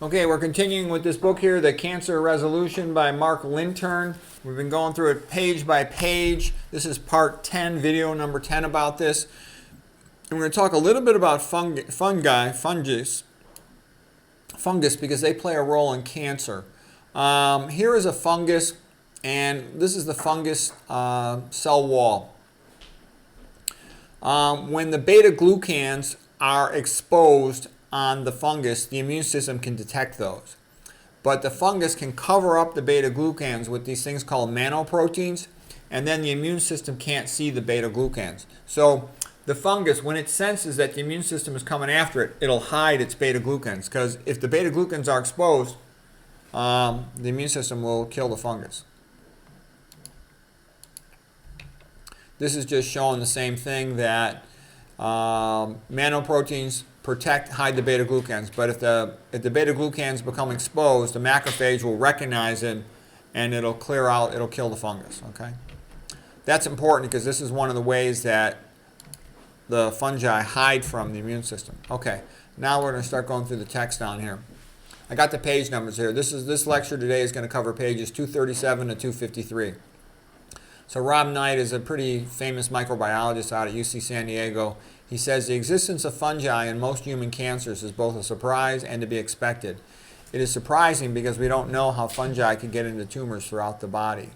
Okay, we're continuing with this book here, The Cancer Resolution by Mark Lintern. We've been going through it page by page. This is part 10, video number 10 about this. And we're going to talk a little bit about fungus, because they play a role in cancer. Here is a fungus, and this is the fungus cell wall. When the beta-glucans are exposed on the fungus, the immune system can detect those. But the fungus can cover up the beta-glucans with these things called nanoproteins, and then the immune system can't see the beta-glucans. So the fungus, when it senses that the immune system is coming after it, it'll hide its beta-glucans, because if the beta-glucans are exposed, the immune system will kill the fungus. This is just showing the same thing, that nanoproteins hide the beta-glucans, but if the beta-glucans become exposed, the macrophage will recognize it and it'll clear out, it'll kill the fungus. Okay, that's important because this is one of the ways that the fungi hide from the immune system. Okay, now we're going to start going through the text down here. I got the page numbers here. This lecture today is going to cover pages 237 to 253. So Rob Knight is a pretty famous microbiologist out at UC San Diego. He says the existence of fungi in most human cancers is both a surprise and to be expected. It is surprising because we don't know how fungi can get into tumors throughout the body.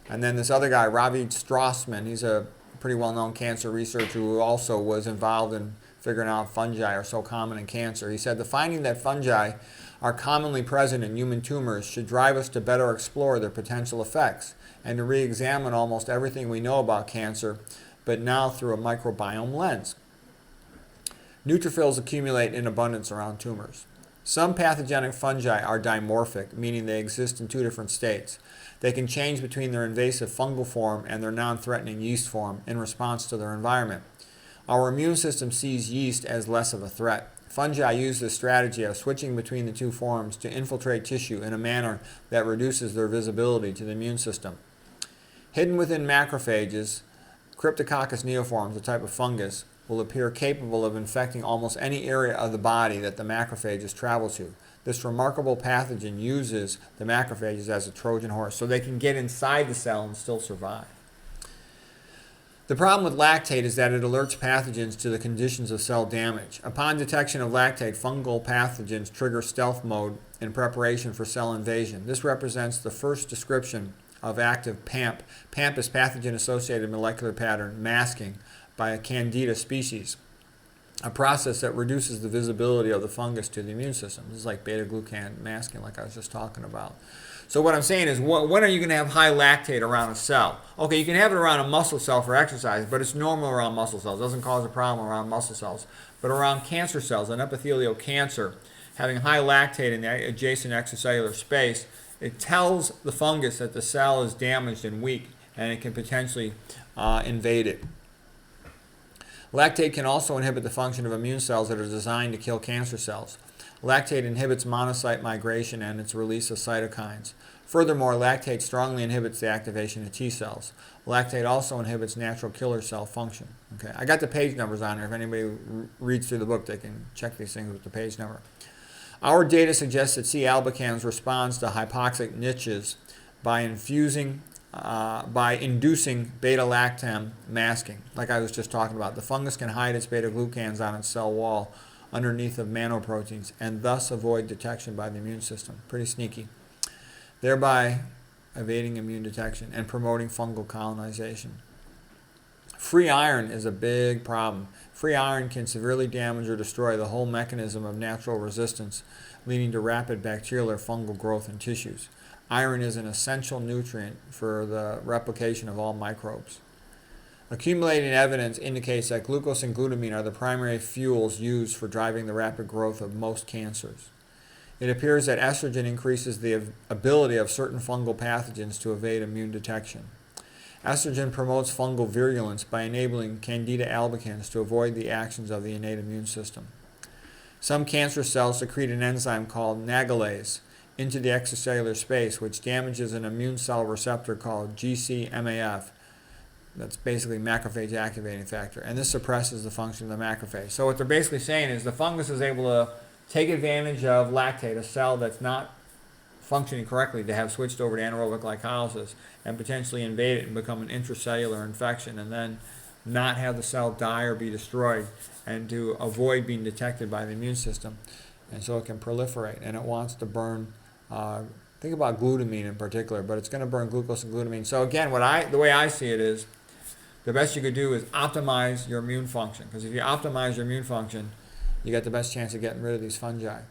And then this other guy, Ravi Strassman, he's a pretty well-known cancer researcher who also was involved in figuring out fungi are so common in cancer. He said the finding that fungi are commonly present in human tumors should drive us to better explore their potential effects and to re-examine almost everything we know about cancer, but now through a microbiome lens. Neutrophils accumulate in abundance around tumors. Some pathogenic fungi are dimorphic, meaning they exist in two different states. They can change between their invasive fungal form and their non-threatening yeast form in response to their environment. Our immune system sees yeast as less of a threat. Fungi use this strategy of switching between the two forms to infiltrate tissue in a manner that reduces their visibility to the immune system. Hidden within macrophages, Cryptococcus neoforms, a type of fungus, will appear capable of infecting almost any area of the body that the macrophages travel to. This remarkable pathogen uses the macrophages as a Trojan horse, so they can get inside the cell and still survive. The problem with lactate is that it alerts pathogens to the conditions of cell damage. Upon detection of lactate, fungal pathogens trigger stealth mode in preparation for cell invasion. This represents the first description of active PAMP. PAMP is pathogen-associated molecular pattern masking by a Candida species, a process that reduces the visibility of the fungus to the immune system. This is like beta-glucan masking, like I was just talking about. So what I'm saying is, when are you going to have high lactate around a cell? Okay, you can have it around a muscle cell for exercise, but it's normal around muscle cells. It doesn't cause a problem around muscle cells. But around cancer cells, an epithelial cancer, having high lactate in the adjacent extracellular space, it tells the fungus that the cell is damaged and weak, and it can potentially invade it. Lactate can also inhibit the function of immune cells that are designed to kill cancer cells. Lactate inhibits monocyte migration and its release of cytokines. Furthermore, lactate strongly inhibits the activation of T cells. Lactate also inhibits natural killer cell function. Okay, I got the page numbers on there. If anybody reads through the book, they can check these things with the page number. Our data suggests that C. albicans responds to hypoxic niches by inducing beta-lactam masking, like I was just talking about. The fungus can hide its beta-glucans on its cell wall underneath of nanoproteins and thus avoid detection by the immune system. Pretty sneaky. Thereby evading immune detection and promoting fungal colonization. Free iron is a big problem. Free iron can severely damage or destroy the whole mechanism of natural resistance, leading to rapid bacterial or fungal growth in tissues. Iron is an essential nutrient for the replication of all microbes. Accumulating evidence indicates that glucose and glutamine are the primary fuels used for driving the rapid growth of most cancers. It appears that estrogen increases the ability of certain fungal pathogens to evade immune detection. Estrogen promotes fungal virulence by enabling Candida albicans to avoid the actions of the innate immune system. Some cancer cells secrete an enzyme called nagalase into the extracellular space, which damages an immune cell receptor called GCMAF. That's basically macrophage activating factor, and this suppresses the function of the macrophage. So what they're basically saying is the fungus is able to take advantage of lactate, a cell that's not functioning correctly, to have switched over to anaerobic glycolysis and potentially invade it and become an intracellular infection, and then not have the cell die or be destroyed, and to avoid being detected by the immune system. And so it can proliferate, and it wants to burn, think about glutamine in particular, but it's going to burn glucose and glutamine. So again, the way I see it is, the best you could do is optimize your immune function, because if you optimize your immune function, you got the best chance of getting rid of these fungi.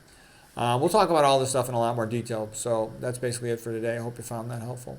We'll talk about all this stuff in a lot more detail, so that's basically it for today. I hope you found that helpful.